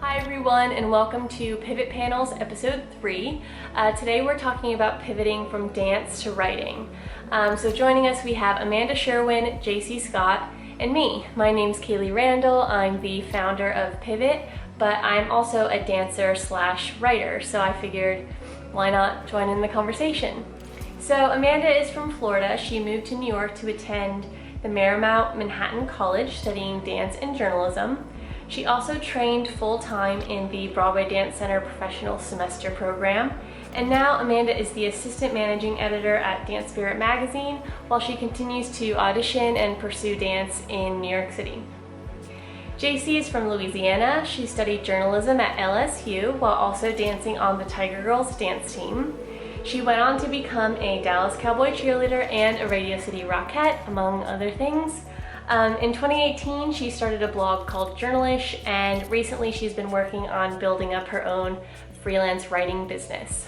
Hi everyone, and welcome to Pivot Panels episode 3. Today we're talking about pivoting from dance to writing. So joining us we have Amanda Sherwin, JC Scott, and me. My name's Kaylee Randall. I'm the founder of Pivot, but I'm also a dancer slash writer, so I figured why not join in the conversation. So Amanda is from Florida. She moved to New York to attend the Marymount Manhattan College studying dance and journalism. She also trained full-time in the Broadway Dance Center Professional Semester Program, and now Amanda is the assistant managing editor at Dance Spirit magazine while she continues to audition and pursue dance in New York City. JC is from Louisiana. She studied journalism at LSU while also dancing on the Tiger Girls dance team. She went on to become a Dallas Cowboy cheerleader and a Radio City Rockette, among other things. In 2018, she started a blog called Journalish, and recently she's been working on building up her own freelance writing business.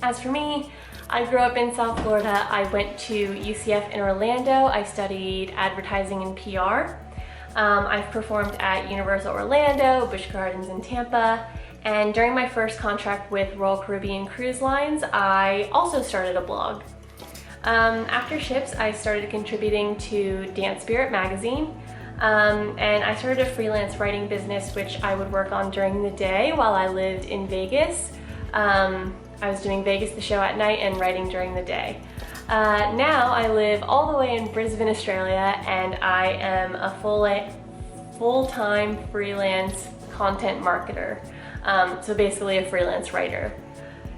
As for me, I grew up in South Florida. I went to UCF in Orlando. I studied advertising and PR. I've performed at Universal Orlando, Busch Gardens in Tampa, and during my first contract with Royal Caribbean Cruise Lines, I also started a blog. After ships, I started contributing to Dance Spirit magazine, and I started a freelance writing business which I would work on during the day while I lived in Vegas. I was doing Vegas the show at night and writing during the day. Now I live all the way in Brisbane, Australia, and I am a full-time freelance content marketer, so basically a freelance writer.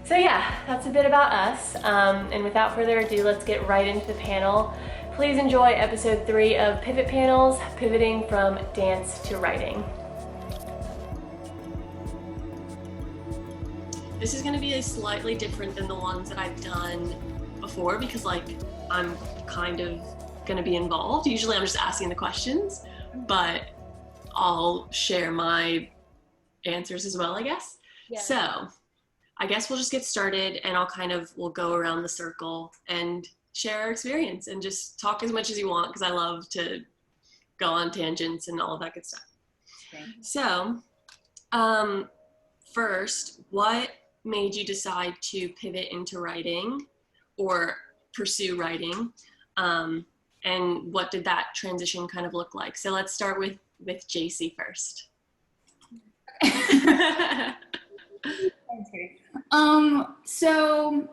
So yeah, that's a bit about us, and without further ado, let's get right into the panel. Please enjoy episode 3 of Pivot Panels, pivoting from dance to writing. This is going to be slightly different than the ones that I've done before because I'm kind of going to be involved. Usually I'm just asking the questions, but I'll share my answers as well, I guess. Yeah. So I guess we'll just get started and we'll go around the circle and share our experience and just talk as much as you want because I love to go on tangents and all of that good stuff. Okay. So, first, what made you decide to pivot into writing or pursue writing? And what did that transition kind of look like? So let's start with JC first. Okay. So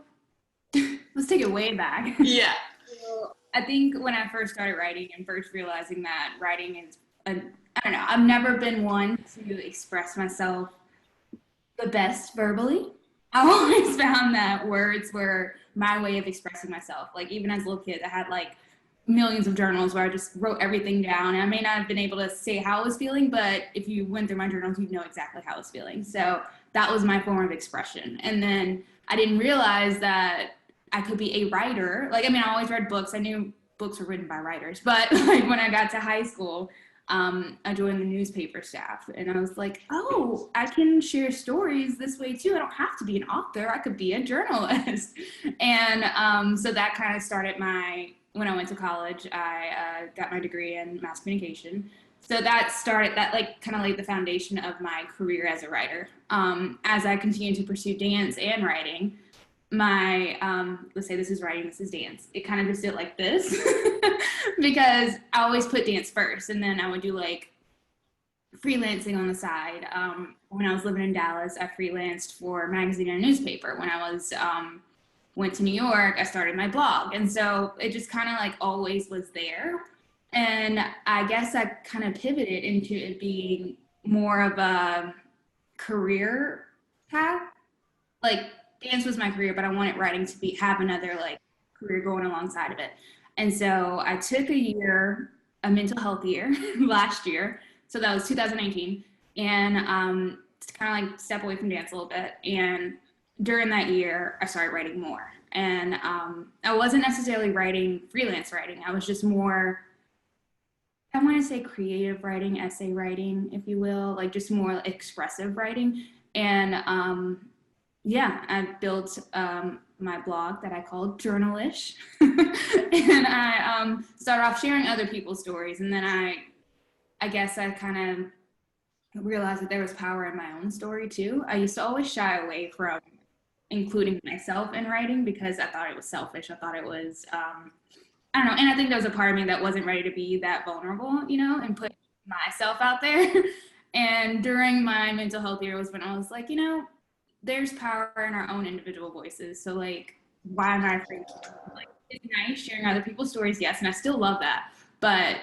let's take it way back. Yeah. So I think when I first started writing and first realizing that writing is, I don't know, I've never been one to express myself the best verbally. I always found that words were my way of expressing myself. Like even as a little kid, I had millions of journals where I just wrote everything down. And I may not have been able to say how I was feeling, but if you went through my journals, you'd know exactly how I was feeling. So that was my form of expression. And then I didn't realize that I could be a writer. I always read books. I knew books were written by writers. But when I got to high school, I joined the newspaper staff. And I was like, oh, I can share stories this way too. I don't have to be an author. I could be a journalist. And so that kind of started when I went to college, I got my degree in mass communication. So that kind of laid the foundation of my career as a writer. As I continued to pursue dance and writing, let's say this is writing, this is dance. It kind of just did like this because I always put dance first. And then I would do freelancing on the side. When I was living in Dallas, I freelanced for a magazine and a newspaper. When I went to New York, I started my blog. And so it just kind of always was there. And I guess I kind of pivoted into it being more of a career path. Dance was my career, but I wanted writing to have another career going alongside of it. And so I took a mental health year last year. So that was 2019. And to kind of step away from dance a little bit. And during that year, I started writing more. And I wasn't necessarily writing freelance writing. I was just more, I want to say creative writing, essay writing, if you will, just more expressive writing. And I built my blog that I called Journalish. And I started off sharing other people's stories. And then I guess I kind of realized that there was power in my own story too. I used to always shy away from including myself in writing because I thought it was selfish. I thought it was, I don't know. And I think there was a part of me that wasn't ready to be that vulnerable, and put myself out there. And during my mental health year was when I was like, there's power in our own individual voices. So like, why am I afraid to like, it's nice sharing other people's stories, yes, and I still love that. But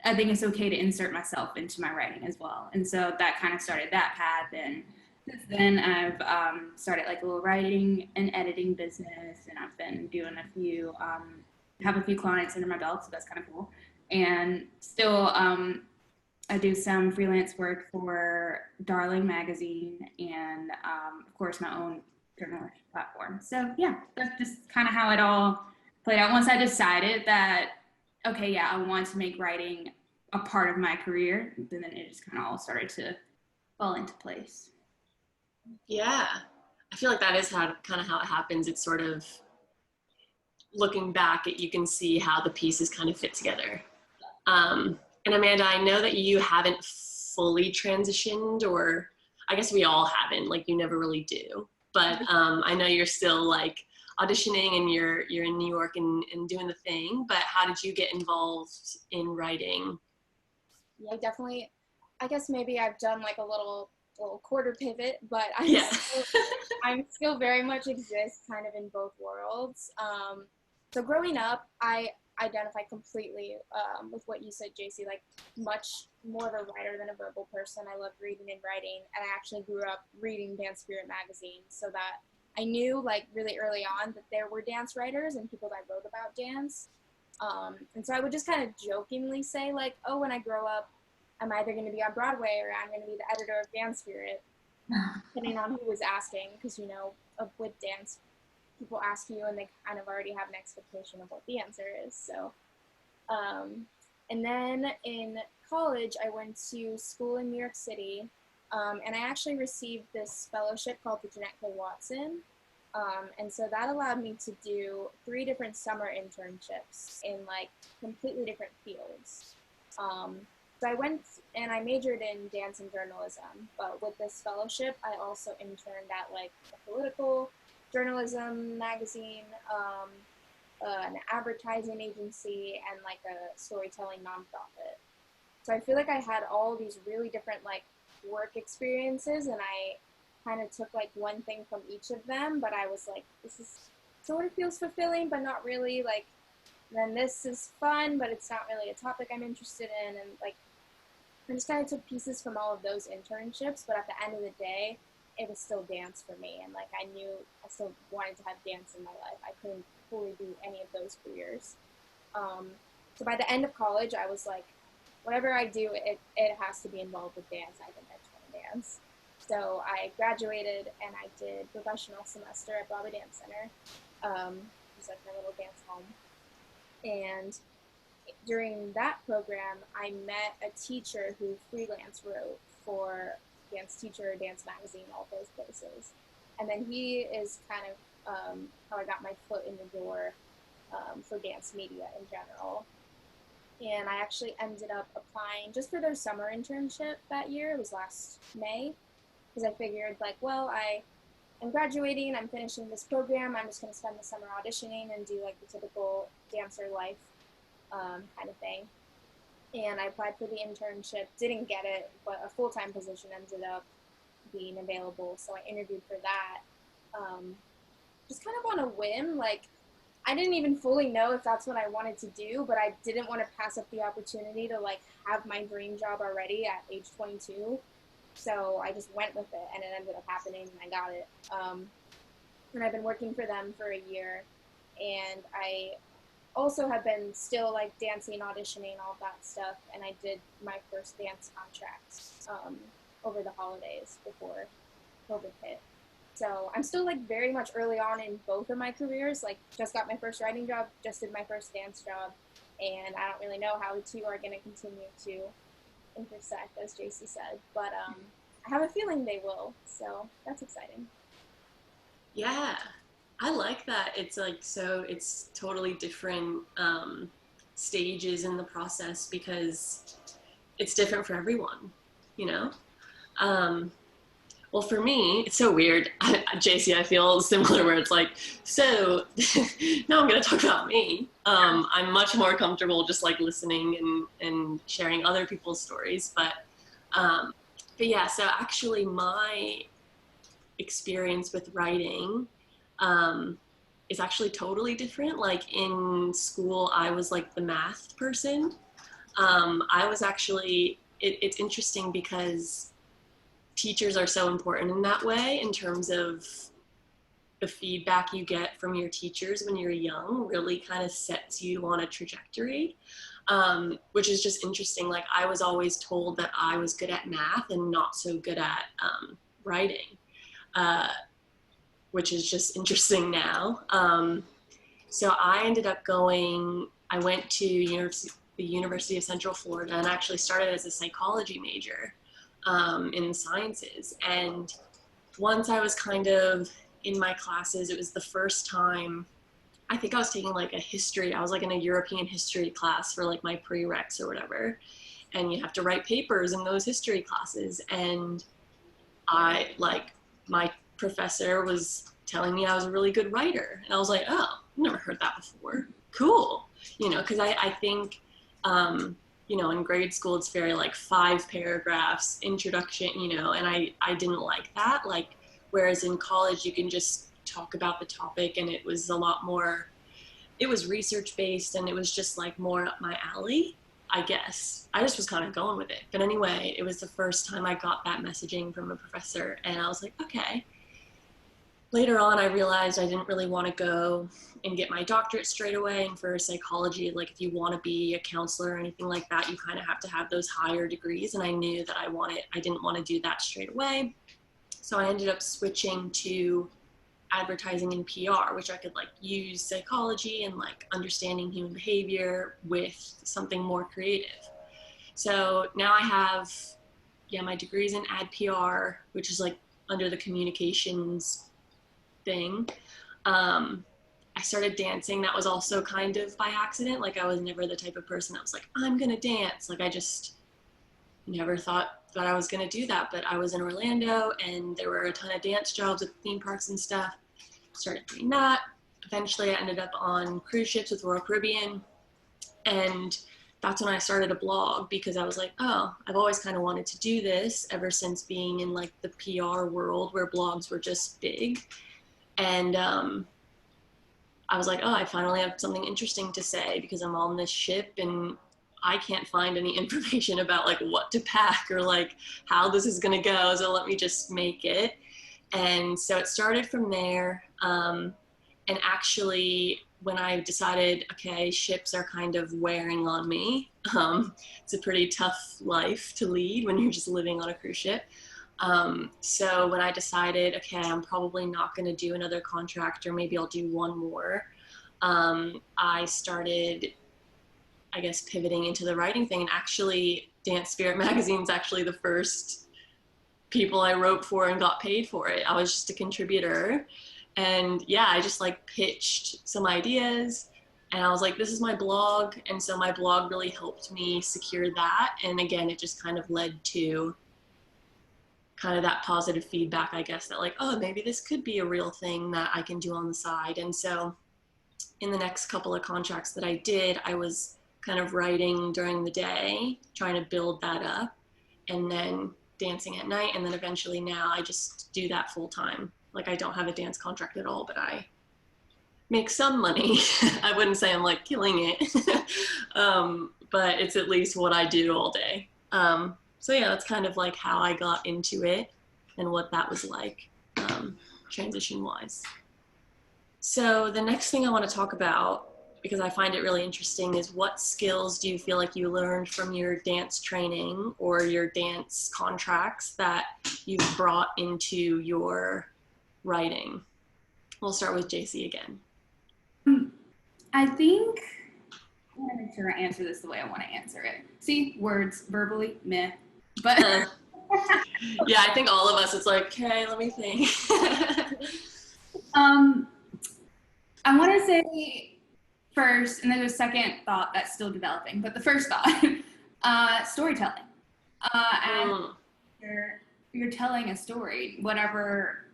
I think it's okay to insert myself into my writing as well. And so that kind of started that path. And since then, I've started like a little writing and editing business, and I've been doing have a few clients under my belt, so that's kind of cool. And still, I do some freelance work for Darling Magazine and, of course, my own journalistic platform. So yeah, that's just kind of how it all played out. Once I decided that, okay, yeah, I want to make writing a part of my career, then it just kind of all started to fall into place. Yeah. I feel like that is kind of how it happens. It's sort of looking back you can see how the pieces kind of fit together. And Amanda, I know that you haven't fully transitioned, or I guess we all haven't, like you never really do. But I know you're still like auditioning and you're in New York and doing the thing, but how did you get involved in writing? Yeah, definitely. I guess maybe I've done like a little quarter pivot, but I'm still very much exist kind of in both worlds. So growing up, I identify completely with what you said, JC, like much more of a writer than a verbal person. I love reading and writing, and I actually grew up reading Dance Spirit magazine, so that I knew like really early on that there were dance writers and people that wrote about dance. And so I would just kind of jokingly say like, oh, when I grow up, I'm either going to be on Broadway or I'm going to be the editor of Dance Spirit, depending on who was asking, because with dance, people ask you and they kind of already have an expectation of what the answer is. So, and then in college, I went to school in New York City, and I actually received this fellowship called the Jeanette K. Watson. And so that allowed me to do 3 different summer internships in like completely different fields. So I went and I majored in dance and journalism, but with this fellowship, I also interned at like a political journalism magazine, an advertising agency, and like a storytelling nonprofit. So I feel like I had all these really different like work experiences, and I kind of took like one thing from each of them, but I was like, this is sort of feels fulfilling, but not really. Like, then this is fun, but it's not really a topic I'm interested in, and like I just kind of took pieces from all of those internships, but at the end of the day, it was still dance for me. And like I knew I still wanted to have dance in my life. I couldn't fully do any of those careers. So by the end of college, I was like, whatever I do, it has to be involved with dance. I think I just want to dance. So I graduated and I did professional semester at Broadway Dance Center. It's like my little dance home. And during that program, I met a teacher who freelance wrote for Dance Teacher, Dance Magazine, all those places. And then he is kind of how I got my foot in the door for dance media in general. And I actually ended up applying just for their summer internship that year. It was last May, because I figured like, well, I'm graduating, I'm finishing this program, I'm just going to spend the summer auditioning and do like the typical dancer life kind of thing. And I applied for the internship, didn't get it, but a full-time position ended up being available, so I interviewed for that. Just kind of on a whim, like I didn't even fully know if that's what I wanted to do, but I didn't want to pass up the opportunity to like have my dream job already at age 22. So I just went with it, and it ended up happening, and I got it. And I've been working for them for a year, and I also have been still like dancing, auditioning, all that stuff, and I did my first dance contract over the holidays before COVID hit. So I'm still like very much early on in both of my careers, like just got my first writing job, just did my first dance job, and I don't really know how the two are going to continue to intersect, as JC said, but I have a feeling they will, so that's exciting. Yeah, I like that. It's like, so it's totally different stages in the process because it's different for everyone, you know? Well, for me, it's so weird. JC, I feel similar where it's like, so now I'm going to talk about me. I'm much more comfortable just like listening and sharing other people's stories. But yeah, so actually my experience with writing is actually totally different. Like in school, I was like the math person. I was actually, it's interesting because teachers are so important in that way in terms of the feedback you get from your teachers when you're young really kind of sets you on a trajectory, which is just interesting. Like I was always told that I was good at math and not so good at writing, uh, which is just interesting now. So I ended up I went to the University of Central Florida and actually started as a psychology major in the sciences. And once I was kind of in my classes, it was the first time, I think I was taking like I was like in a European history class for like my prereqs or whatever. And you have to write papers in those history classes. And my professor was telling me I was a really good writer. And I was like, oh, I've never heard that before. Cool. Because I think, in grade school, it's very like 5 paragraphs, introduction, and I didn't like that. Like, whereas in college, you can just talk about the topic and it was a lot more, it was research based and it was just like more up my alley, I guess. I just was kind of going with it. But anyway, it was the first time I got that messaging from a professor and I was like, okay. Later on, I realized I didn't really want to go and get my doctorate straight away. And for psychology, like if you want to be a counselor or anything like that, you kind of have to have those higher degrees. And I knew that I didn't want to do that straight away. So I ended up switching to advertising and PR, which I could like use psychology and like understanding human behavior with something more creative. So now I have, my degrees in ad PR, which is like under the communications thing. I started dancing. That was also kind of by accident. Like I was never the type of person that was like, I'm gonna dance. Like I just never thought that I was gonna do that. But I was in Orlando and there were a ton of dance jobs at theme parks and stuff. Started doing that. Eventually I ended up on cruise ships with Royal Caribbean. And that's when I started a blog because I was like, oh, I've always kind of wanted to do this ever since being in like the PR world where blogs were just big. And I was like, oh, I finally have something interesting to say because I'm on this ship and I can't find any information about like what to pack or like how this is going to go. So let me just make it. And so it started from there. And actually, when I decided, okay, ships are kind of wearing on me. It's a pretty tough life to lead when you're just living on a cruise ship. So when I decided, okay, I'm probably not going to do another contract or maybe I'll do one more, I started, I guess, pivoting into the writing thing. And actually, Dance Spirit Magazine is actually the first people I wrote for and got paid for it. I was just a contributor. And yeah, I just like pitched some ideas and I was like, this is my blog. And so my blog really helped me secure that. And again, it just kind of led to kind of that positive feedback, I guess, that like, oh, maybe this could be a real thing that I can do on the side. And so in the next couple of contracts that I did, I was kind of writing during the day, trying to build that up, and then dancing at night. And then eventually now I just do that full time. Like I don't have a dance contract at all, but I make some money. I wouldn't say I'm like killing it, but it's at least what I do all day. So yeah, that's kind of like how I got into it and what that was like, transition-wise. So the next thing I want to talk about, because I find it really interesting, is what skills do you feel like you learned from your dance training or your dance contracts that you've brought into your writing? We'll start with JC again. I think I want to make sure I answer this the way I want to answer it. See, words, verbally, meh. But yeah, I think all of us, it's like, okay, let me think. I want to say first, and there's a second thought that's still developing, but the first thought, storytelling. you're telling a story, whatever,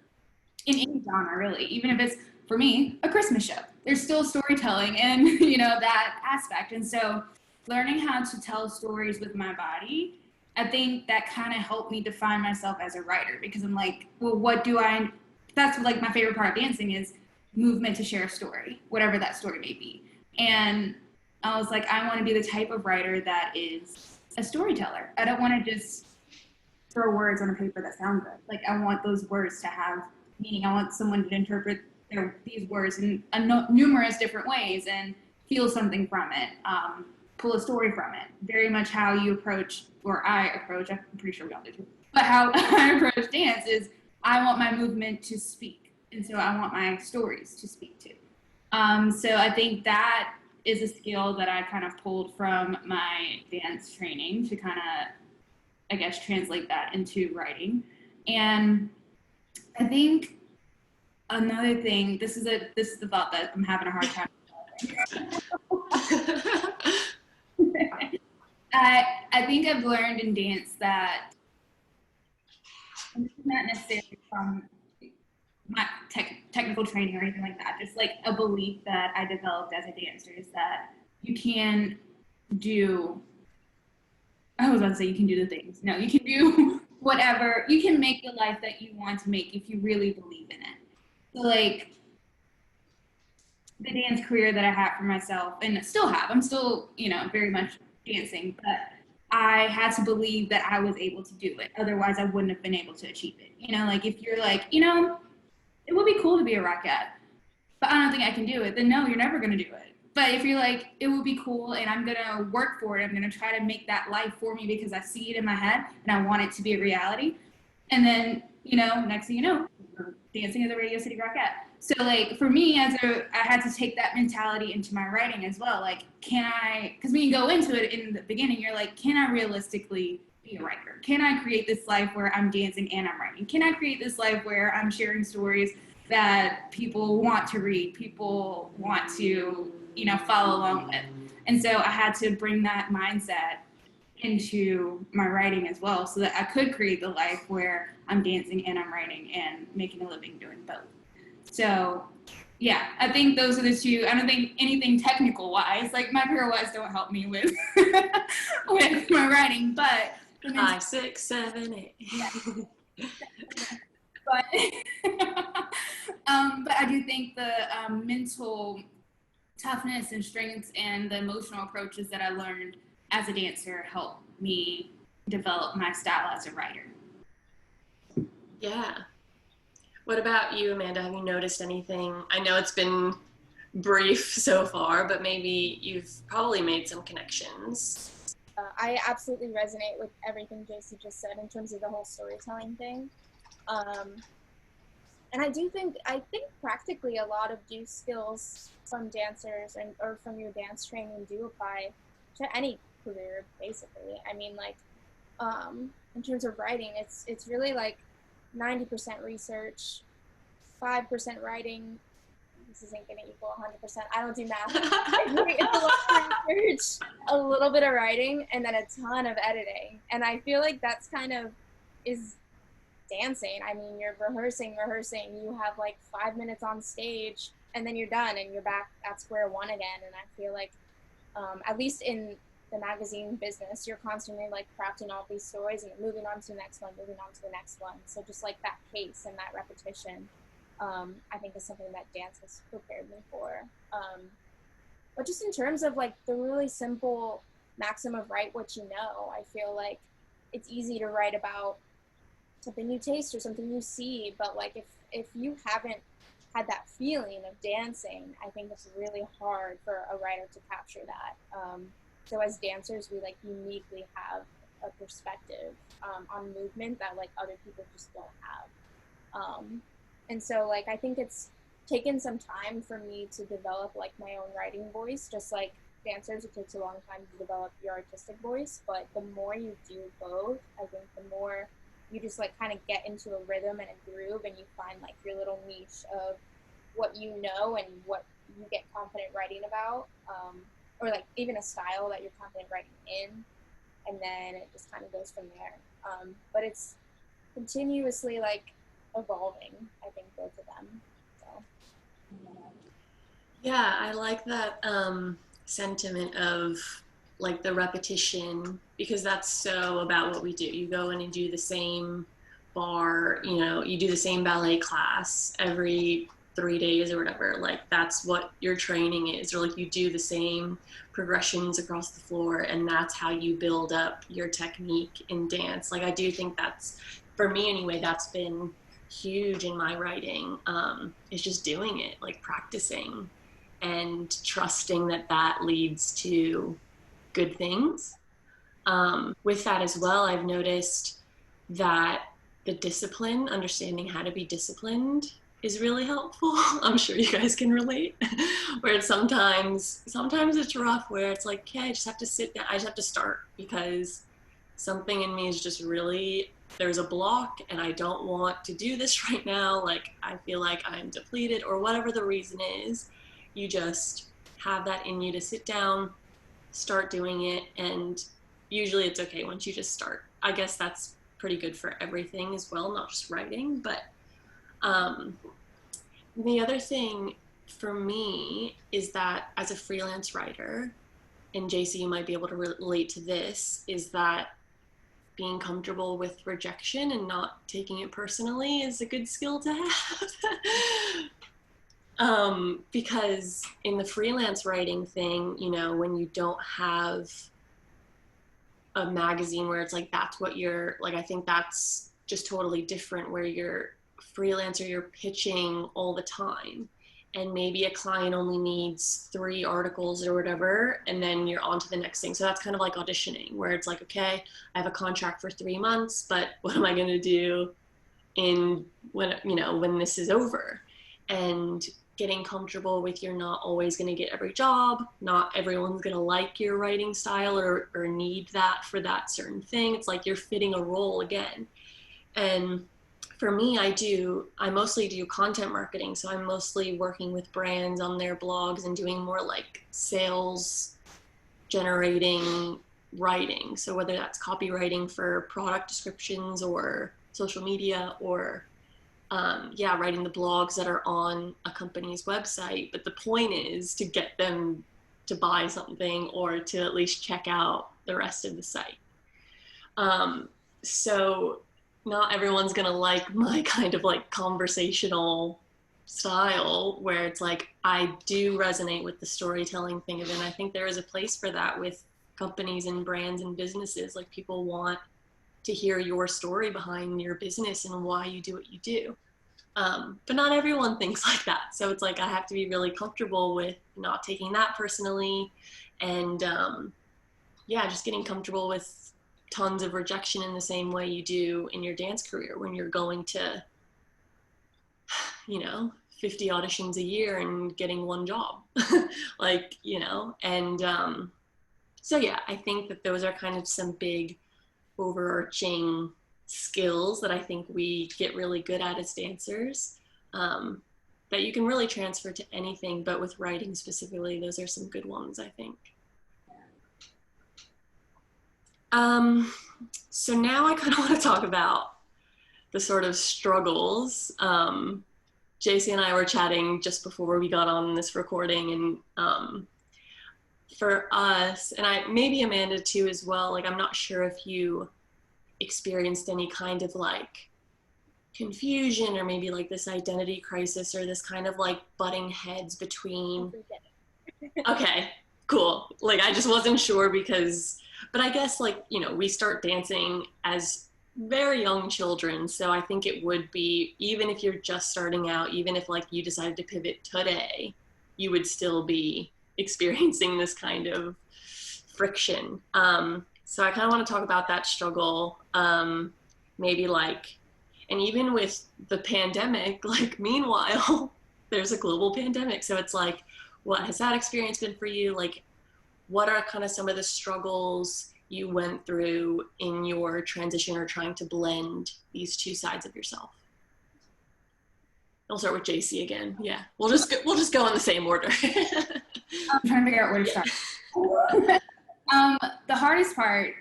in any genre really, even if it's, for me, a Christmas show. There's still storytelling and, you know, that aspect. And so learning how to tell stories with my body, I think that kind of helped me define myself as a writer, because I'm like, well, that's like my favorite part of dancing is movement to share a story, whatever that story may be. And I was like, I want to be the type of writer that is a storyteller. I don't want to just throw words on a paper that sound good. Like, I want those words to have meaning. I want someone to interpret these words in numerous different ways and feel something from it, pull a story from it. Very much how you approach, or I approach, I'm pretty sure we all do too, but how I approach dance is I want my movement to speak. And so I want my stories to speak to. So I think that is a skill that I kind of pulled from my dance training to kind of, I guess, translate that into writing. And I think another thing, this is the thought that I'm having a hard time I think I've learned in dance that, and this is not necessarily from my technical training or anything like that, just like a belief that I developed as a dancer, is that you can do, I was about to say you can do the things. No, you can do whatever. You can make the life that you want to make if you really believe in it. So like the dance career that I had for myself, and still have, I'm still, you know, very much dancing, but I had to believe that I was able to do it. Otherwise I wouldn't have been able to achieve it. You know, like if you're like, you know, it would be cool to be a rockette, but I don't think I can do it, then no, you're never going to do it. But if you're like, it would be cool and I'm going to work for it, I'm going to try to make that life for me because I see it in my head and I want it to be a reality. And then, you know, next thing you know, dancing as a Radio City Rockette. So like for me, I had to take that mentality into my writing as well. Like, because when you go into it in the beginning, you're like, can I realistically be a writer? Can I create this life where I'm dancing and I'm writing? Can I create this life where I'm sharing stories that people want to read, people want to, you know, follow along with? And so I had to bring that mindset into my writing as well, so that I could create the life where I'm dancing and I'm writing and making a living doing both. So yeah, I think those are the two. I don't think anything technical wise, like my pirouettes don't help me with with my writing, but 5, 6, 7, 8. Yeah. But but I do think the mental toughness and strengths and the emotional approaches that I learned as a dancer helped me develop my style as a writer. Yeah. What about you, Amanda? Have you noticed anything? I know it's been brief so far, but maybe you've probably made some connections. I absolutely resonate with everything JC just said in terms of the whole storytelling thing. And I think practically a lot of skills from dancers or from your dance training do apply to any career, basically. I mean, like, in terms of writing, it's really like 90% research, 5% writing. This isn't going to equal 100%. I don't do math. It's a lot of research, a little bit of writing, and then a ton of editing. And I feel like that's kind of is dancing. I mean, you're rehearsing. You have like 5 minutes on stage, and then you're done, and you're back at square one again. And I feel like, at least in the magazine business, you're constantly like crafting all these stories and moving on to the next one. So just like that pace and that repetition, I think is something that dance has prepared me for. But just in terms of like the really simple maxim of write what you know, I feel like it's easy to write about something you taste or something you see, but like if you haven't had that feeling of dancing, I think it's really hard for a writer to capture that. So as dancers, we like uniquely have a perspective on movement that like other people just don't have. And so like I think it's taken some time for me to develop like my own writing voice. Just like dancers, it takes a long time to develop your artistic voice, but the more you do both, I think the more you just like kind of get into a rhythm and a groove, and you find like your little niche of what you know and what you get confident writing about, or like even a style that you're confident writing in, and then it just kind of goes from there. But it's continuously like evolving, I think, both of them. So Yeah, I like that sentiment of like the repetition, because that's so about what we do. You go in and do the same bar, you know, you do the same ballet class every 3 days or whatever. Like that's what your training is, or like you do the same progressions across the floor, and that's how you build up your technique in dance. Like I do think that's, for me anyway, that's been huge in my writing. Is just doing it, like practicing and trusting that that leads to good things. With that as well, I've noticed that the discipline, understanding how to be disciplined, is really helpful. I'm sure you guys can relate. Where it's sometimes it's rough, where it's like, okay, I just have to sit down, I just have to start, because something in me is just really, there's a block and I don't want to do this right now. Like I feel like I'm depleted or whatever the reason is. You just have that in you to sit down, start doing it, and usually it's okay once you just start. I guess that's pretty good for everything as well, not just writing. But the other thing for me is that as a freelance writer, and JC, you might be able to relate to this, is that being comfortable with rejection and not taking it personally is a good skill to have. Because in the freelance writing thing, you know, when you don't have a magazine where it's like, that's what you're like, I think that's just totally different, where you're freelancer, you're pitching all the time. And maybe a client only needs 3 articles or whatever, and then you're on to the next thing. So that's kind of like auditioning, where it's like, okay, I have a contract for 3 months, but what am I going to do when this is over? And getting comfortable with, you're not always going to get every job. Not everyone's going to like your writing style or need that for that certain thing. It's like you're fitting a role again. And for me, I mostly do content marketing. So I'm mostly working with brands on their blogs and doing more like sales generating writing. So whether that's copywriting for product descriptions or social media, or writing the blogs that are on a company's website. But the point is to get them to buy something or to at least check out the rest of the site. So not everyone's gonna like my kind of like conversational style, where it's like, I do resonate with the storytelling thing of it. And I think there is a place for that with companies and brands and businesses. Like people want to hear your story behind your business and why you do what you do. But not everyone thinks like that. So it's like, I have to be really comfortable with not taking that personally. And just getting comfortable with tons of rejection in the same way you do in your dance career, when you're going to, 50 auditions a year and getting 1 job. I think that those are kind of some big overarching skills that I think we get really good at as dancers, that you can really transfer to anything, but with writing specifically, those are some good ones, I think. So now I kind of want to talk about the sort of struggles. JC and I were chatting just before we got on this recording, and for us, and maybe Amanda too as well, like I'm not sure if you experienced any kind of like confusion or maybe like this identity crisis or this kind of like butting heads between. Okay, cool. Like I just wasn't sure but I guess like, we start dancing as very young children. So I think it would be, even if you're just starting out, even if like you decided to pivot today, you would still be experiencing this kind of friction. So I kind of want to talk about that struggle, maybe like, and even with the pandemic, like meanwhile, there's a global pandemic. So it's like, what has that experience been for you? Like, what are kind of some of the struggles you went through in your transition or trying to blend these 2 sides of yourself? I'll start with JC again. Yeah, we'll just go in the same order. I'm trying to figure out where to start. The hardest part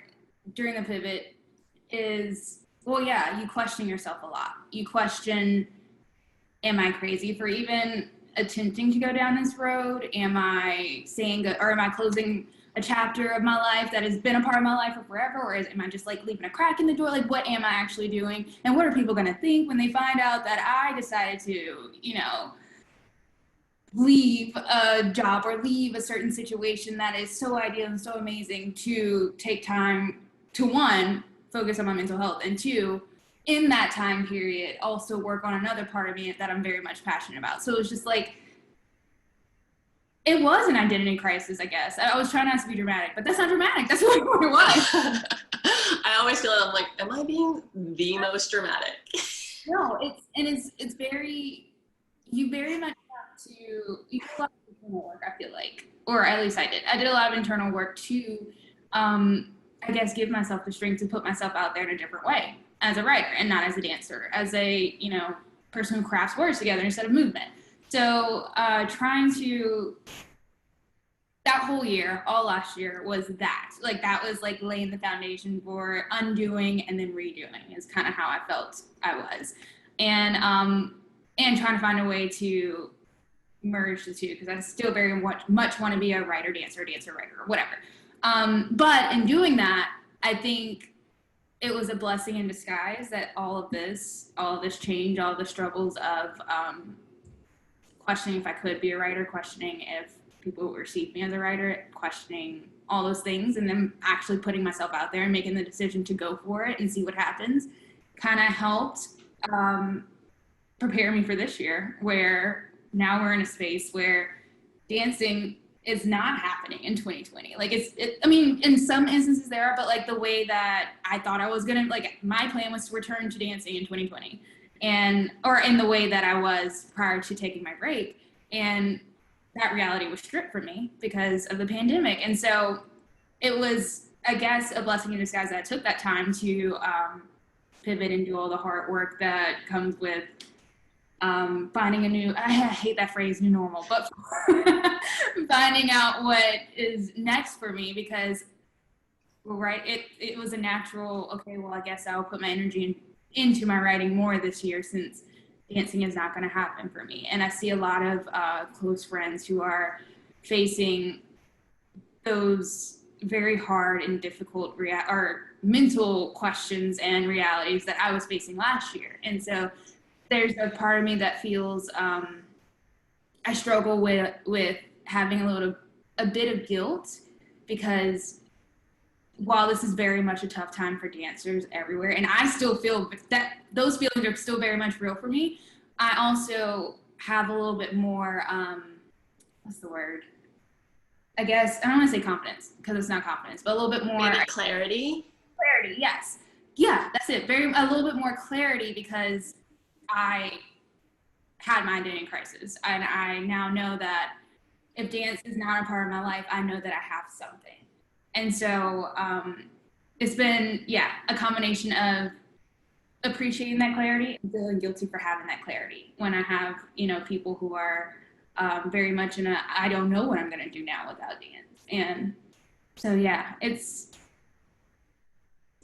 during the pivot well, yeah, you question yourself a lot. You question, am I crazy for even attempting to go down this road? Am I saying, or am I closing a chapter of my life that has been a part of my life for forever? Or am I just like leaving a crack in the door? Like, what am I actually doing? And what are people going to think when they find out that I decided to, leave a job or leave a certain situation that is so ideal and so amazing to take time to, one, focus on my mental health, and two, in that time period, also work on another part of me that I'm very much passionate about. So it was just like, it was an identity crisis, I guess. I was trying not to be dramatic, but that's not dramatic. That's what it was. I always feel like I'm like, am I being the most dramatic? No, it's very, you very much have to, you do a lot of internal work, I feel like, or at least I did. I did a lot of internal work to, I guess, give myself the strength to put myself out there in a different way as a writer and not as a dancer, as a, person who crafts words together instead of movement. So trying to, that whole year, all last year was that. Like, that was like laying the foundation for undoing and then redoing is kind of how I felt I was. And trying to find a way to merge the two, because I still very much want to be a writer, dancer, writer, or whatever. But in doing that, I think it was a blessing in disguise that all of this change, all the struggles of questioning if I could be a writer, questioning if people would receive me as a writer, questioning all those things, and then actually putting myself out there and making the decision to go for it and see what happens, kind of helped prepare me for this year, where now we're in a space where dancing is not happening in 2020. Like, I mean, in some instances there are, but like the way that I thought I was gonna, like, my plan was to return to dancing in 2020, or in the way that I was prior to taking my break, and that reality was stripped from me because of the pandemic. And so it was, I guess, a blessing in disguise that I took that time to pivot and do all the hard work that comes with finding a new, I hate that phrase, new normal, but finding out what is next for me, because, right, it was a natural, okay, well, I guess I'll put my energy into my writing more this year, since dancing is not going to happen for me. And I see a lot of close friends who are facing those very hard and difficult mental questions and realities that I was facing last year. And so there's a part of me that feels I struggle with having a bit of guilt, because while this is very much a tough time for dancers everywhere, and I still feel that those feelings are still very much real for me, I also have a little bit more, what's the word? I guess, I don't want to say confidence, because it's not confidence, but a little bit more. Maybe clarity? Clarity, yes. Yeah, that's it. A little bit more clarity, because I had my identity crisis, and I now know that if dance is not a part of my life, I know that I have something. And so it's been, a combination of appreciating that clarity and feeling guilty for having that clarity when I have, people who are very much in I don't know what I'm going to do now without dance. And so,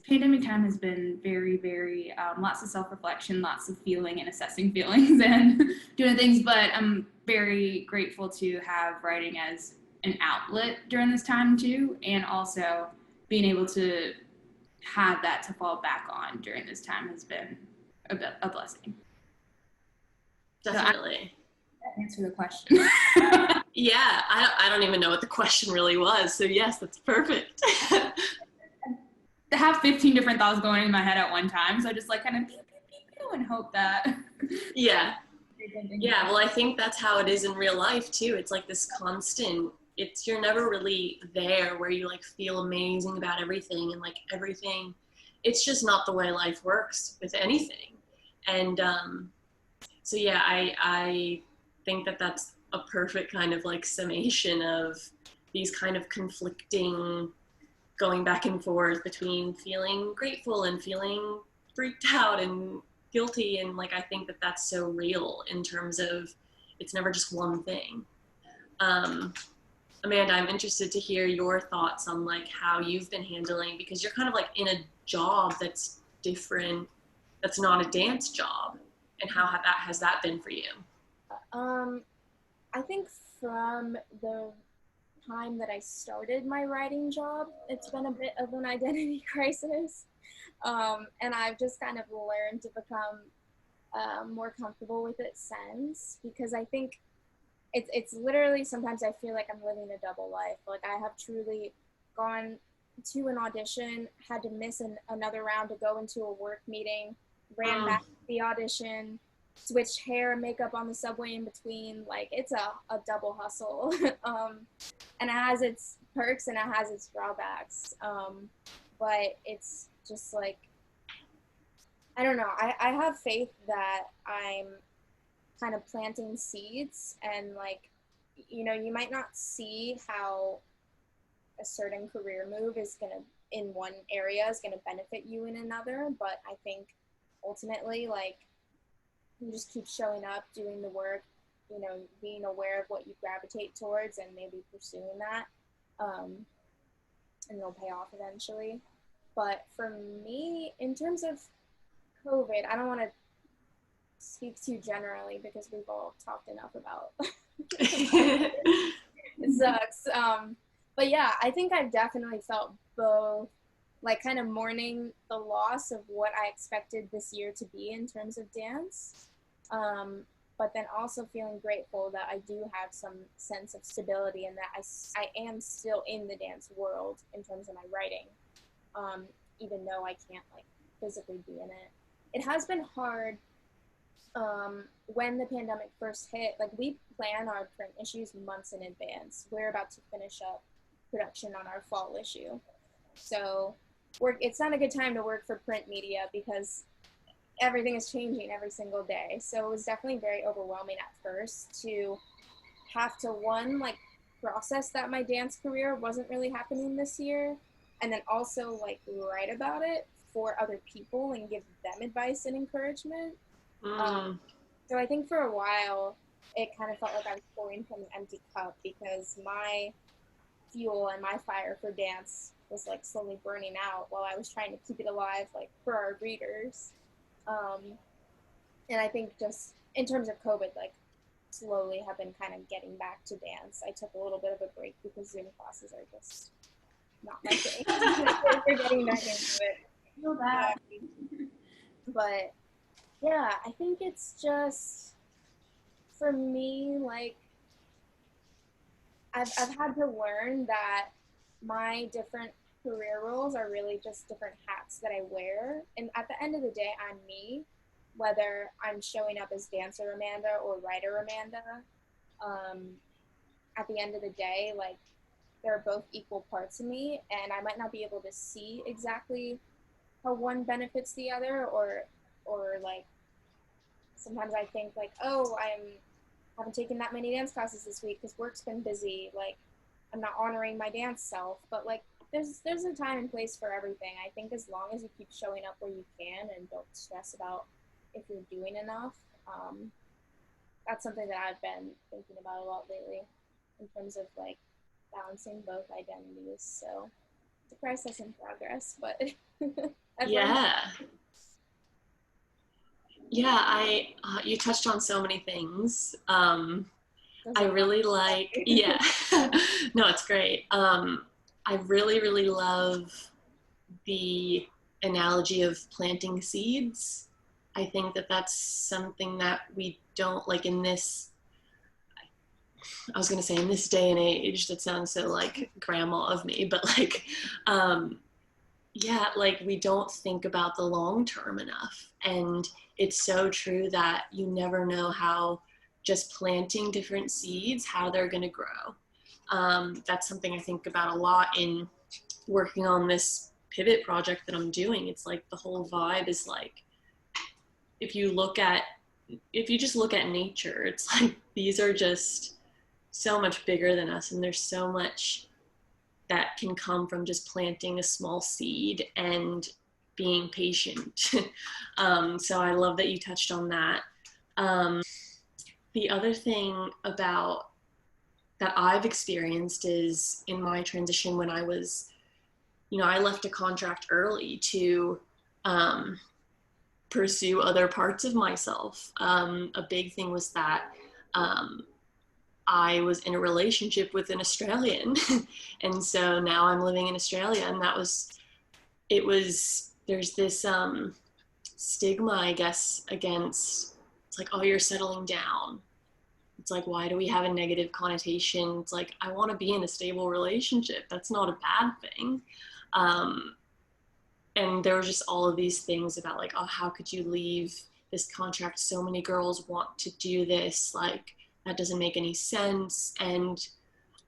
pandemic time has been very, very, lots of self-reflection, lots of feeling and assessing feelings and doing things, but I'm very grateful to have writing as an outlet during this time too, and also being able to have that to fall back on during this time has been a blessing. Definitely. So I answer the question. Yeah, I don't even know what the question really was, so yes, that's perfect. I have 15 different thoughts going in my head at one time, so I just like kind of pew, pew, pew, pew, and hope that. Yeah, well, I think that's how it is in real life too. It's like this constant, you're never really there where you like feel amazing about everything, and like everything, it's just not the way life works with anything. And so yeah, I think that that's a perfect kind of like summation of these kind of conflicting, going back and forth between feeling grateful and feeling freaked out and guilty. And like, I think that that's so real in terms of it's never just one thing. Amanda, I'm interested to hear your thoughts on like how you've been handling, because you're kind of like in a job that's different, that's not a dance job, and how has that been for you? I think from the time that I started my writing job, it's been a bit of an identity crisis. And I've just kind of learned to become more comfortable with it since, because I think it's literally, sometimes I feel like I'm living a double life. Like, I have truly gone to an audition, had to miss another round to go into a work meeting, ran back to the audition, switched hair and makeup on the subway in between. Like, it's a double hustle. And it has its perks and it has its drawbacks. But it's just like, I don't know. I have faith that I'm kind of planting seeds, and like, you know, you might not see how a certain career move is going to, in one area, is going to benefit you in another. But I think ultimately, like, you just keep showing up, doing the work, you know, being aware of what you gravitate towards and maybe pursuing that, and it'll pay off eventually. But for me, in terms of COVID, I don't want to speak too generally because we've all talked enough about it sucks. But yeah, I think I've definitely felt both, like, kind of mourning the loss of what I expected this year to be in terms of dance, but then also feeling grateful that I do have some sense of stability and that I am still in the dance world in terms of my writing, even though I can't, like, physically be in it. It has been hard. When the pandemic first hit, like, we plan our print issues months in advance. We're about to finish up production on our fall issue. So it's not a good time to work for print media because everything is changing every single day. So it was definitely very overwhelming at first to have to, one, like, process that my dance career wasn't really happening this year, and then also, like, write about it for other people and give them advice and encouragement. So I think for a while, it kind of felt like I was pouring from an empty cup because my fuel and my fire for dance was, like, slowly burning out while I was trying to keep it alive, like, for our readers. And I think just in terms of COVID, like, slowly have been kind of getting back to dance. I took a little bit of a break because Zoom classes are just not my thing. We're getting back into it. I feel that. But yeah, I think it's just, for me, like, I've had to learn that my different career roles are really just different hats that I wear. And at the end of the day, I'm me, whether I'm showing up as dancer Amanda or writer Amanda. At the end of the day, like, they're both equal parts of me, and I might not be able to see exactly how one benefits the other, or like, sometimes I think, like, oh, haven't taken that many dance classes this week because work's been busy. Like, I'm not honoring my dance self. But, like, there's a time and place for everything. I think as long as you keep showing up where you can and don't stress about if you're doing enough, that's something that I've been thinking about a lot lately in terms of, like, balancing both identities. So it's a process in progress, but Yeah, you touched on so many things. I really like, yeah, no, it's great. I really, really love the analogy of planting seeds. I think that that's something that we don't, like, in this, I was going to say in this day and age, that sounds so, like, grandma of me, but, like, yeah, like, we don't think about the long term enough. And it's so true that you never know how just planting different seeds, how they're going to grow. That's something I think about a lot in working on this pivot project that I'm doing. It's like the whole vibe is like, if you just look at nature, it's like these are just so much bigger than us, and there's so much that can come from just planting a small seed and being patient. So I love that you touched on that. The other thing about that I've experienced is in my transition when I was, I left a contract early to pursue other parts of myself. A big thing was that I was in a relationship with an Australian. And so now I'm living in Australia, and there's this stigma, I guess, against, it's like, oh, you're settling down. It's like, why do we have a negative connotation? It's like, I want to be in a stable relationship. That's not a bad thing. And there were just all of these things about like, oh, how could you leave this contract? So many girls want to do this. Like, that doesn't make any sense. And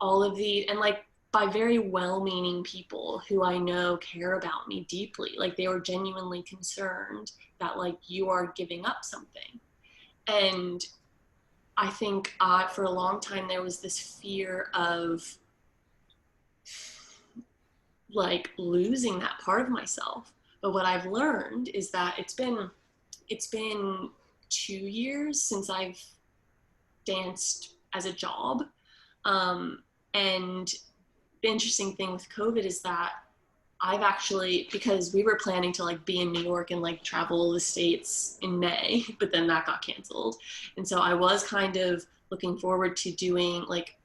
and like, by very well-meaning people who I know care about me deeply. Like, they were genuinely concerned that like, you are giving up something. And I think for a long time, there was this fear of like losing that part of myself. But what I've learned is that it's been 2 years since I've danced as a job. And the interesting thing with COVID is that I've actually, because we were planning to like be in New York and like travel the States in May, but then that got canceled. And so I was kind of looking forward to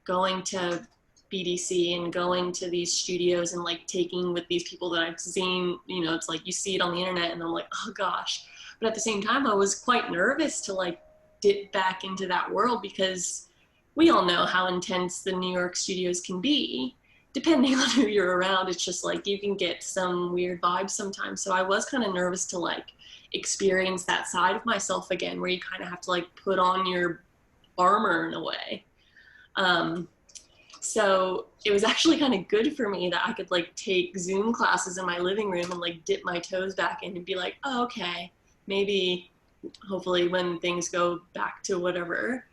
going to BDC and going to these studios and like taking with these people that I've seen, it's like you see it on the internet and I'm like, oh gosh. But at the same time, I was quite nervous to like dip back into that world, because we all know how intense the New York studios can be. Depending on who you're around, it's just like you can get some weird vibes sometimes. So I was kind of nervous to like experience that side of myself again, where you kind of have to like put on your armor in a way. So it was actually kind of good for me that I could like take Zoom classes in my living room and like dip my toes back in and be like, oh, okay, maybe hopefully when things go back to whatever,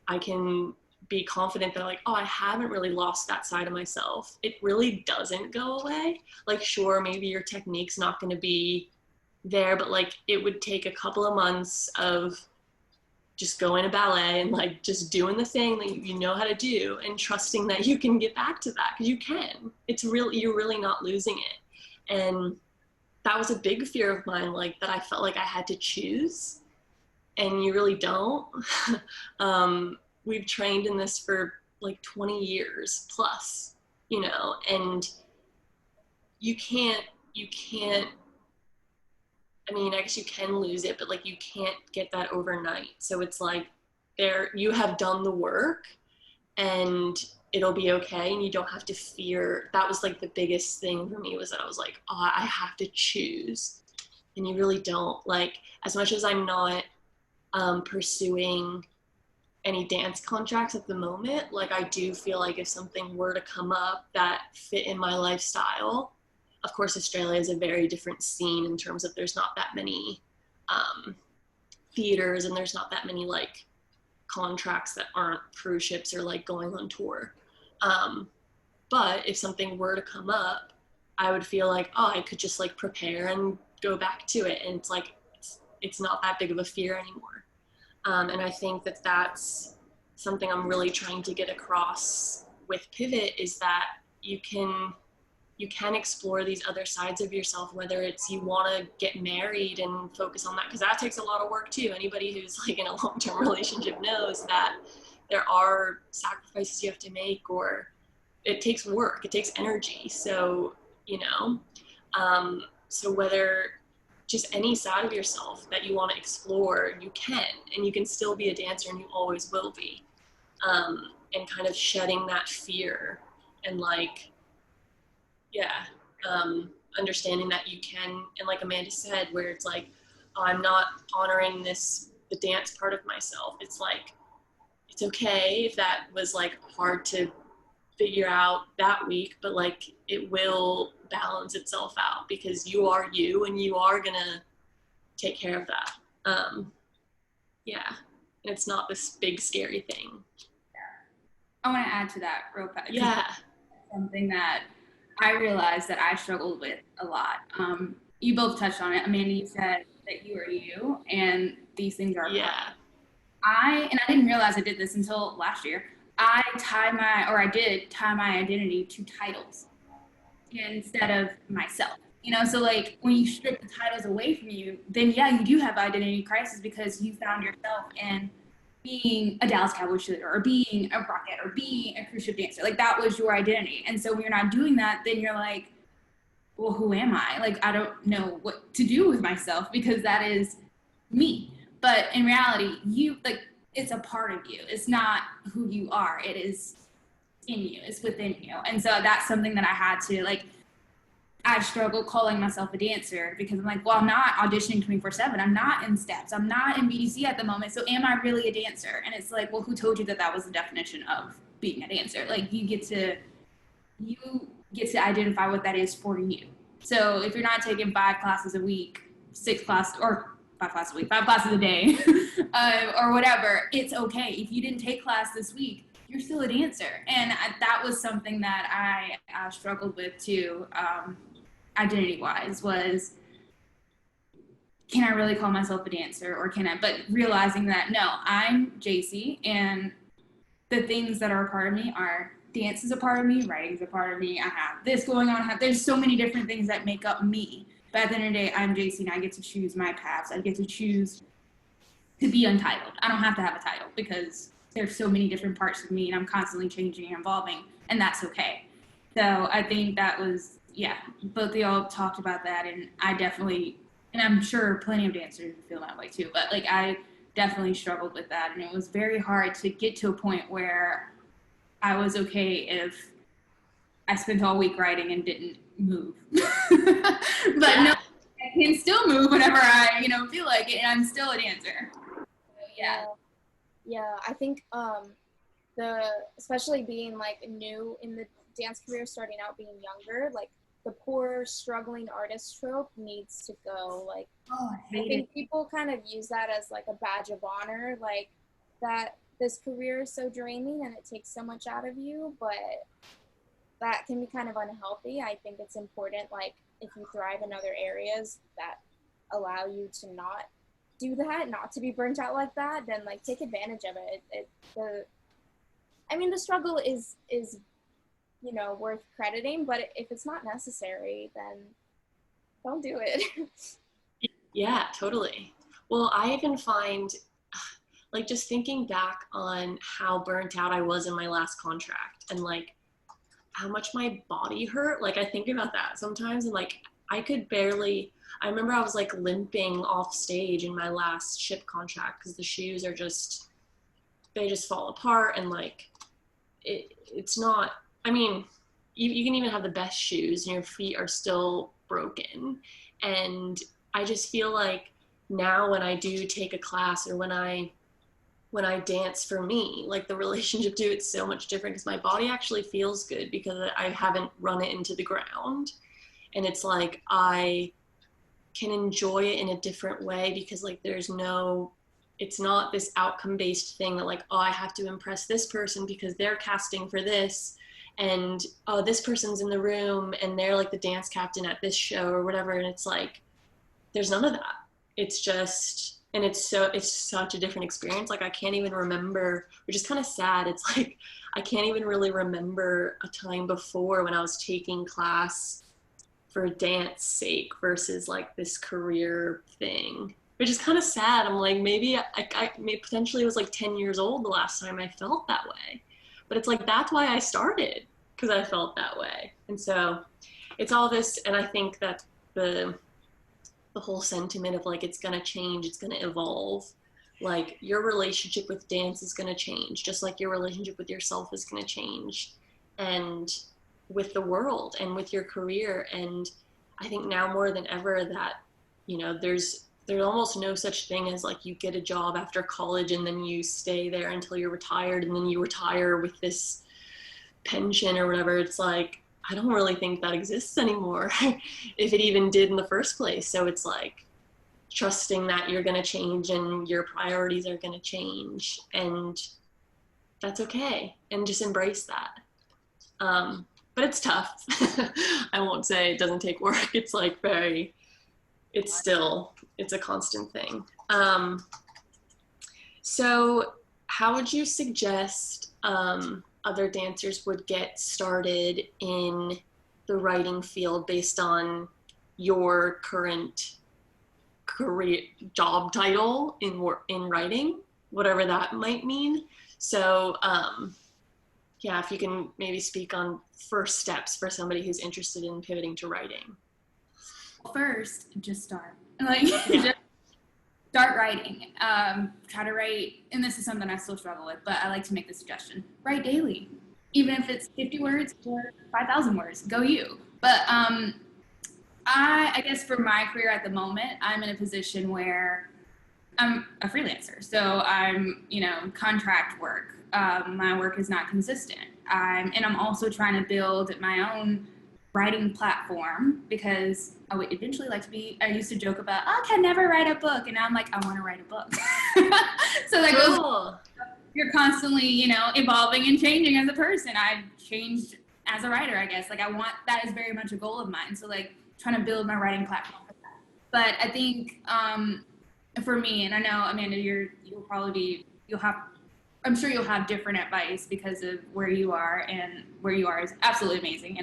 I can be confident that like, oh, I haven't really lost that side of myself. It really doesn't go away. Like, sure, maybe your technique's not going to be there, but like it would take a couple of months of just going to ballet and like just doing the thing that you know how to do and trusting that you can get back to that, because you can. You're really not losing it. And that was a big fear of mine, like that I felt like I had to choose, and you really don't. We've trained in this for like 20 years plus, and you can't, I mean, I guess you can lose it, but like you can't get that overnight. So it's like you have done the work and it'll be okay, and you don't have to fear. That was like the biggest thing for me, was that I was like, oh, I have to choose. And you really don't. Like, as much as I'm not pursuing any dance contracts at the moment, like I do feel like if something were to come up that fit in my lifestyle, of course Australia is a very different scene in terms of there's not that many theaters, and there's not that many like contracts that aren't cruise ships or like going on tour. But if something were to come up, I would feel like, oh, I could just like prepare and go back to it, and it's like it's not that big of a fear anymore. And I think that that's something I'm really trying to get across with Pivot, is that you can explore these other sides of yourself, whether it's you want to get married and focus on that, because that takes a lot of work too. Anybody who's like in a long-term relationship knows that there are sacrifices you have to make, or it takes work, it takes energy. So, so whether just any side of yourself that you want to explore, you can, and you can still be a dancer, and you always will be. And kind of shedding that fear and like, understanding that you can, and like Amanda said, where it's like, oh, I'm not honoring the dance part of myself. It's like, it's okay if that was like hard to figure out that week, but like it will balance itself out, because you are you, and you are gonna take care of that. And it's not this big scary thing. I want to add to that real quick. Yeah. Something that I realized that I struggled with a lot. You both touched on it. Amanda, you said that you are you, and these things are yeah. I didn't realize I did this until last year. I did tie my identity to titles instead of myself. You know, so like when you strip the titles away from you, then yeah, you do have identity crisis because you found yourself in being a Dallas Cowboys cheerleader or being a rocket or being a cruise ship dancer. Like that was your identity. And so when you're not doing that, then you're like, well, who am I? Like, I don't know what to do with myself because that is me. But in reality, you like, it's a part of you. It's not who you are. It is in you. It's within you. And so that's something that I had to like, I struggle calling myself a dancer because I'm like, well, I'm not auditioning 24/7. I'm not in steps. I'm not in BDC at the moment. So am I really a dancer? And it's like, well, who told you that that was the definition of being a dancer? Like you get to identify what that is for you. So if you're not taking 5 classes a week, 6 classes, or 5 classes a week, 5 classes a day, or whatever, it's okay. If you didn't take class this week, you're still a dancer. And that was something that I struggled with too, identity-wise, was can I really call myself a dancer or can I, but realizing that no, I'm JC and the things that are a part of me are dance is a part of me, writing is a part of me, I have this going on, there's so many different things that make up me. But at the end of the day, I'm JC and I get to choose my paths. I get to choose to be untitled. I don't have to have a title because there's so many different parts of me and I'm constantly changing and evolving, and that's okay. So I think that was, yeah, both of y'all talked about that, and I definitely, and I'm sure plenty of dancers feel that way too, but like I definitely struggled with that, and it was very hard to get to a point where I was okay if I spent all week writing and didn't move. But no, I can still move whenever I, feel like it, and I'm still a dancer. So, yeah. Yeah, I think especially being like new in the dance career, starting out being younger, like the poor struggling artist trope needs to go. Like I think people kind of use that as like a badge of honor, like that this career is so draining and it takes so much out of you, but that can be kind of unhealthy. I think it's important, like if you thrive in other areas that allow you to not do that, not to be burnt out like that, then like take advantage of it. The struggle is worth crediting, but if it's not necessary, then don't do it. Yeah, totally. Well, I even find, like, just thinking back on how burnt out I was in my last contract and like how much my body hurt. Like I think about that sometimes, and like I remember I was like limping off stage in my last ship contract because the shoes are they just fall apart, and like it's not, you can even have the best shoes and your feet are still broken. And I just feel like now when I do take a class or when I dance for me, like the relationship to it's so much different because my body actually feels good because I haven't run it into the ground. And it's like I can enjoy it in a different way because like it's not this outcome-based thing that like, oh, I have to impress this person because they're casting for this, and oh, this person's in the room and they're like the dance captain at this show or whatever. And it's like, there's none of that. It's just, and it's such a different experience. Like I can't even remember, which is kind of sad. It's like, I can't even really remember a time before when I was taking class for dance sake versus like this career thing, which is kind of sad. I'm like, maybe I potentially was like 10 years old the last time I felt that way. But it's like, that's why I started, because I felt that way. And so it's all this, and I think that the whole sentiment of like, it's going to change, it's going to evolve. Like your relationship with dance is going to change, just like your relationship with yourself is going to change, and with the world and with your career. And I think now more than ever that, there's almost no such thing as like you get a job after college and then you stay there until you're retired and then you retire with this pension or whatever. It's like, I don't really think that exists anymore, if it even did in the first place. So it's like trusting that you're going to change and your priorities are going to change, and that's okay, and just embrace that. But it's tough. I won't say it doesn't take work. It's like it's a constant thing. So how would you suggest other dancers would get started in the writing field based on your current career job title in writing, whatever that might mean. So yeah, if you can maybe speak on first steps for somebody who's interested in pivoting to writing. First, just start. Like, Yeah. just start writing. Try to write, and this is something I still struggle with, but I like to make the suggestion: write daily, even if it's 50 words or 5,000 words. Go you. But I guess for my career at the moment, I'm in a position where I'm a freelancer. So I'm, contract work. My work is not consistent. And I'm also trying to build my own writing platform because I would eventually like to be, I used to joke about, I can never write a book. And now I'm like, I want to write a book. So that goes, you're constantly, evolving and changing as a person. I've changed as a writer, I guess. Like that is very much a goal of mine. So like trying to build my writing platform. But I think for me, and I know, Amanda, I'm sure you'll have different advice because of where you are, and where you are is absolutely amazing.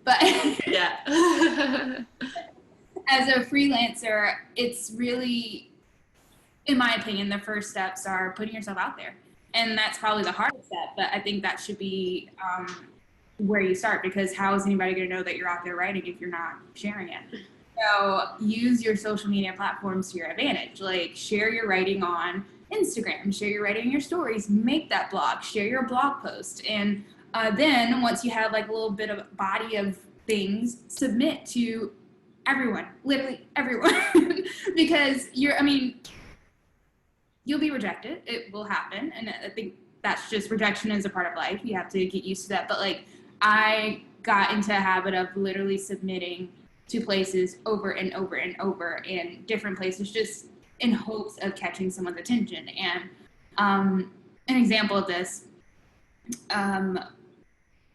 But yeah. As a freelancer, it's really, in my opinion, the first steps are putting yourself out there. And that's probably the hardest step, but I think that should be where you start, because how is anybody going to know that you're out there writing if you're not sharing it? So use your social media platforms to your advantage. Like, share your writing on Instagram, share your writing in your stories, make that blog, share your blog post. And then once you have like a little bit of a body of things, submit to everyone, literally everyone, because you'll be rejected. It will happen. And I think that's just, rejection is a part of life. You have to get used to that. But like, I got into a habit of literally submitting to places over and over and over in different places, just in hopes of catching someone's attention. And an example of this,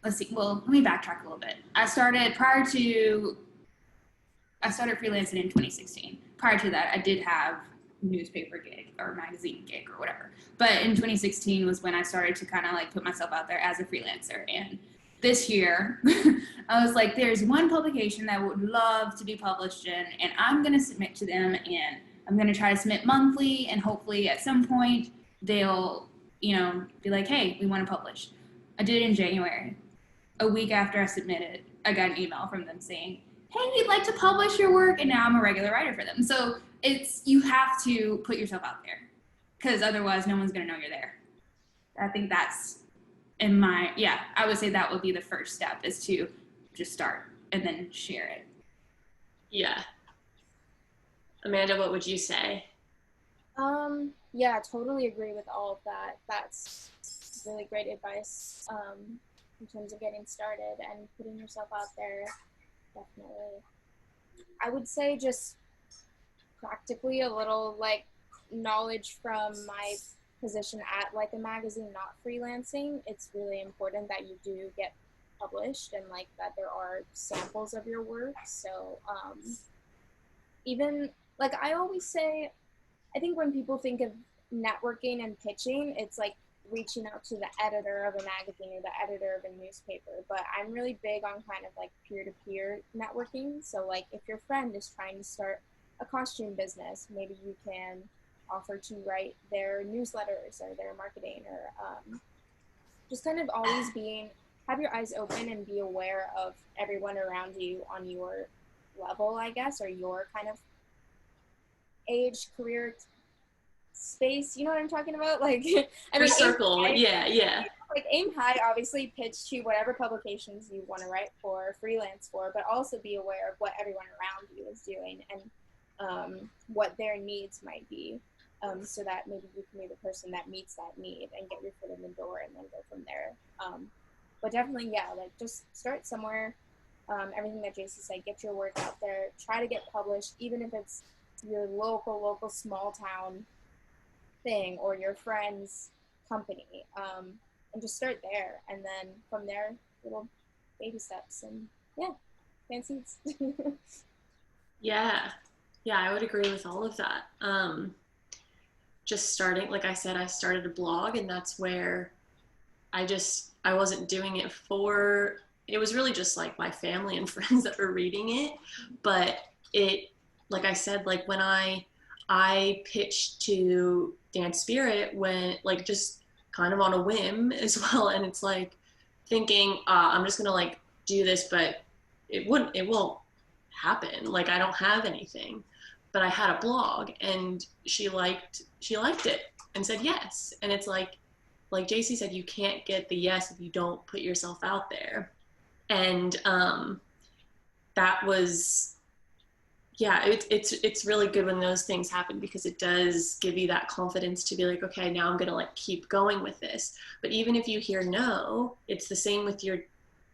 let's see, well, let me backtrack a little bit. I started freelancing in 2016. Prior to that, I did have newspaper gig or magazine gig or whatever. But in 2016 was when I started to kind of like put myself out there as a freelancer. And this year, I was like, there's one publication that I would love to be published in, and I'm going to submit to them, and I'm going to try to submit monthly, and hopefully at some point they'll, be like, hey, we want to publish. I did it in January. A week after I submitted, I got an email from them saying, hey, we'd like to publish your work, and now I'm a regular writer for them. So you have to put yourself out there, because otherwise no one's going to know you're there. I think that's I would say that would be the first step, is to just start and then share it. Yeah. Amanda, what would you say? Yeah, totally agree with all of that. That's really great advice in terms of getting started and putting yourself out there. Definitely. I would say just practically a little like knowledge from my position at like a magazine, not freelancing. It's really important that you do get published, and like that there are samples of your work. So even like I always say, I think when people think of networking and pitching, it's like reaching out to the editor of a magazine or the editor of a newspaper. But I'm really big on kind of like peer-to-peer networking. So like if your friend is trying to start a costume business, maybe you can offer to write their newsletters or their marketing, or just kind of always have your eyes open and be aware of everyone around you on your level, I guess, or your kind of age, career space. You know what I'm talking about? Like, Circle. Yeah. Like aim high, obviously pitch to whatever publications you want to write for, freelance for, but also be aware of what everyone around you is doing and what their needs might be. So that maybe you can be the person that meets that need and get your foot in the door and then go from there. But definitely, yeah, like just start somewhere. Everything that JC said, get your work out there, try to get published, even if it's your local small town thing or your friend's company, and just start there. And then from there, little baby steps, and plant seeds. Yeah, I would agree with all of that. Just starting, like I said, I started a blog, and that's where I wasn't doing it for it was really just like my family and friends that were reading it. But it, like I said, like when I pitched to Dance Spirit, when like just kind of on a whim as well, and it's like thinking I'm just gonna like do this, but it won't happen. Like I don't have anything, but I had a blog, and she liked it and said yes. And it's like JC said, you can't get the yes if you don't put yourself out there. And that was, yeah, it's really good when those things happen, because it does give you that confidence to be like, okay, now I'm gonna like keep going with this. But even if you hear no, it's the same with your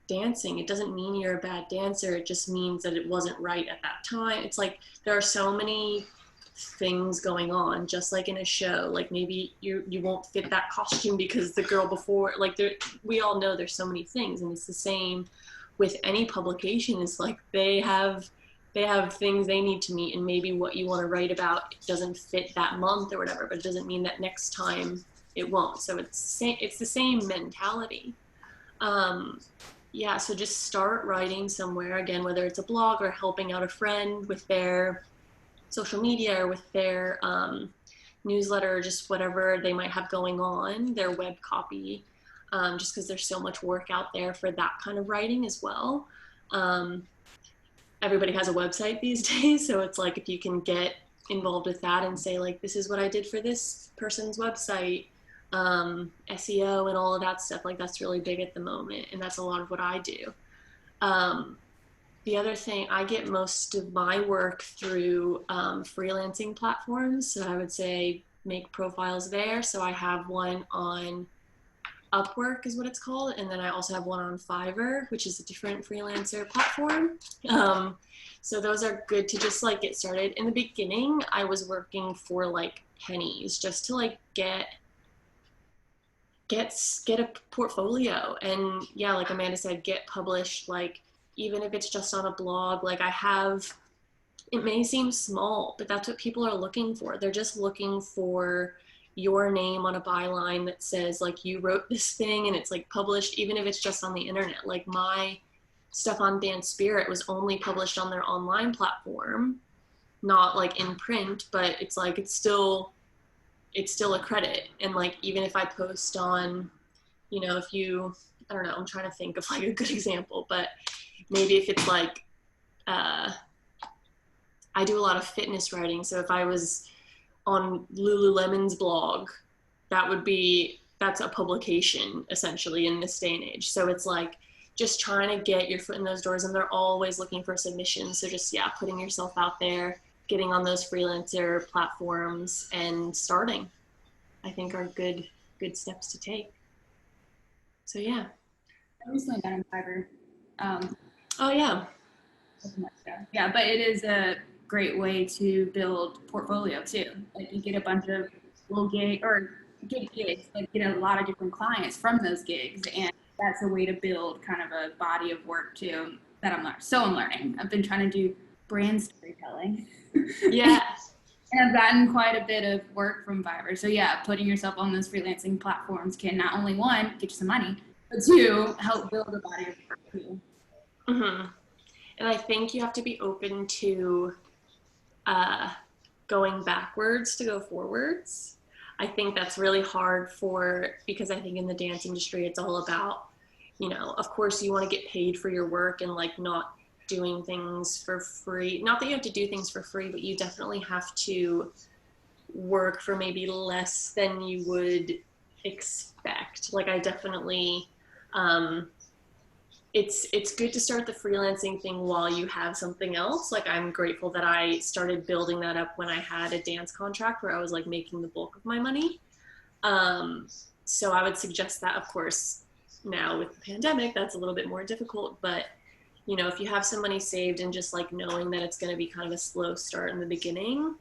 dancing. It doesn't mean you're a bad dancer. It just means that it wasn't right at that time. It's like there are so many things going on, just like in a show. Like maybe you won't fit that costume because the girl before, like we all know there's so many things, and it's the same with any publication. It's like they have things they need to meet, and maybe what you want to write about doesn't fit that month or whatever, but it doesn't mean that next time it won't. So it's the same mentality. Yeah, so just start writing somewhere, again, whether it's a blog or helping out a friend with their social media or with their newsletter, or just whatever they might have going on, their web copy, just because there's so much work out there for that kind of writing as well. Everybody has a website these days, so it's like if you can get involved with that and say like, this is what I did for this person's website, SEO and all of that stuff, like that's really big at the moment, and that's a lot of what I do. The other thing, I get most of my work through freelancing platforms, so I would say make profiles there. So I have one on Upwork is what it's called, and then I also have one on Fiverr, which is a different freelancer platform. So those are good to just like get started. In the beginning, I was working for like pennies just to like get a portfolio, and yeah, like Amanda said, get published, like even if it's just on a blog. Like it may seem small, but that's what people are looking for. They're just looking for your name on a byline that says like you wrote this thing and it's like published, even if it's just on the internet. Like my stuff on Dance Spirit was only published on their online platform, not like in print, but it's like it's still a credit. And like even if I post on, you know, I don't know, I'm trying to think of like a good example, but maybe if it's like I do a lot of fitness writing, so if I was on Lululemon's blog, that's a publication essentially in this day and age. So it's like just trying to get your foot in those doors, and they're always looking for submissions. So just, yeah, putting yourself out there, getting on those freelancer platforms and starting, I think are good steps to take. So yeah. I recently got on Fiverr. Oh yeah. Yeah, but it is a great way to build portfolio too. Like you get a bunch of little gigs, like get a lot of different clients from those gigs, and that's a way to build kind of a body of work too that I'm learning. I've been trying to do brand storytelling. Yeah. And I've gotten quite a bit of work from Fiverr. So yeah, putting yourself on those freelancing platforms can not only, one, get you some money, but two, help build a body of work too. Mm-hmm. And I think you have to be open to going backwards to go forwards. I think that's really hard because I think in the dance industry, it's all about, you know, of course you want to get paid for your work and like not doing things for free. Not that you have to do things for free, but you definitely have to work for maybe less than you would expect. Like I definitely, it's good to start the freelancing thing while you have something else. Like I'm grateful that I started building that up when I had a dance contract where I was like making the bulk of my money. So I would suggest that, of course, now with the pandemic, that's a little bit more difficult, but you know, if you have some money saved and just like knowing that it's going to be kind of a slow start in the beginning,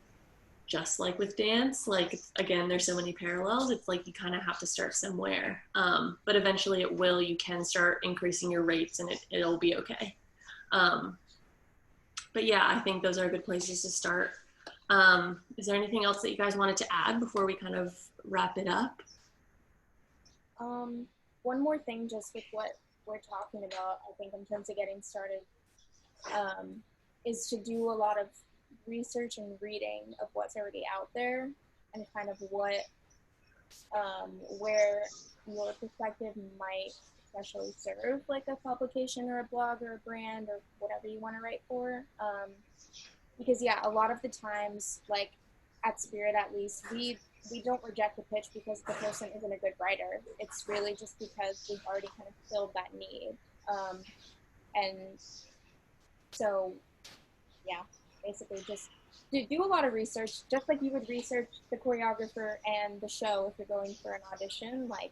just like with dance, like again, there's so many parallels. It's like you kind of have to start somewhere, but eventually you can start increasing your rates and it'll be okay. But yeah, I think those are good places to start. Is there anything else that you guys wanted to add before we kind of wrap it up? One more thing just with what we're talking about, I think, in terms of getting started, is to do a lot of research and reading of what's already out there and kind of what, where your perspective might especially serve like a publication or a blog or a brand or whatever you want to write for. Because yeah, a lot of the times, like at Spirit at least, we don't reject the pitch because the person isn't a good writer. It's really just because we've already kind of filled that need. And so, yeah, basically just do a lot of research, just like you would research the choreographer and the show if you're going for an audition, like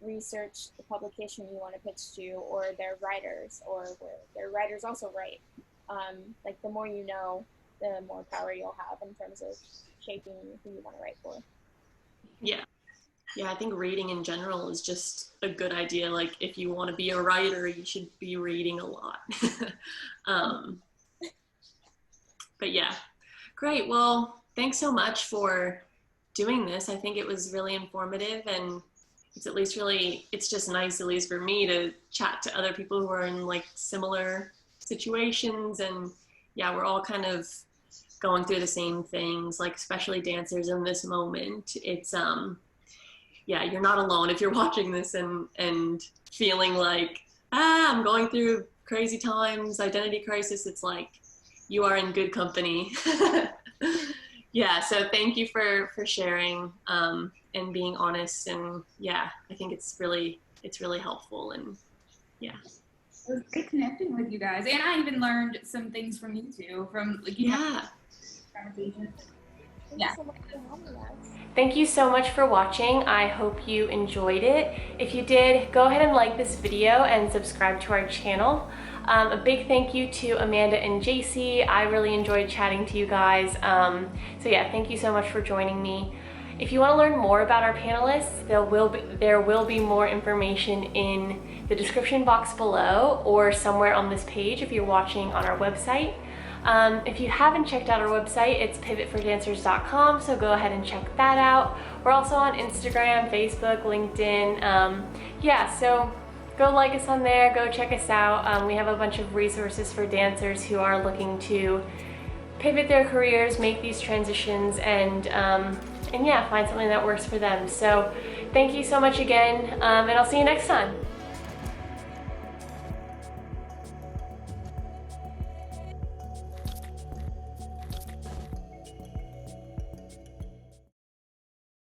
research the publication you want to pitch to or their writers or where their writers also write. Like the more you know, the more power you'll have in terms of shaping who you want to write for. Yeah. Yeah, I think reading in general is just a good idea. Like if you want to be a writer, you should be reading a lot. But yeah, great. Well, thanks so much for doing this. I think it was really informative, and it's at least really, it's just nice, at least for me, to chat to other people who are in like similar situations. And yeah, we're all kind of going through the same things, like especially dancers in this moment. It's yeah, you're not alone if you're watching this and feeling like, I'm going through crazy times, identity crisis. It's like you are in good company. Yeah, so thank you for sharing and being honest. And yeah, I think it's really helpful. And yeah. It was great connecting with you guys, and I even learned some things from you too, from like conversations. Yeah. Thank you so much for watching. I hope you enjoyed it. If you did, go ahead and like this video and subscribe to our channel. A big thank you to Amanda and JC. I really enjoyed chatting to you guys. So yeah, thank you so much for joining me. If you want to learn more about our panelists, there will be more information in the description box below or somewhere on this page if you're watching on our website. If you haven't checked out our website, it's pivotfordancers.com, so go ahead and check that out. We're also on Instagram, Facebook, LinkedIn. Yeah, so go like us on there, go check us out. We have a bunch of resources for dancers who are looking to pivot their careers, make these transitions, and yeah, find something that works for them. So thank you so much again, and I'll see you next time.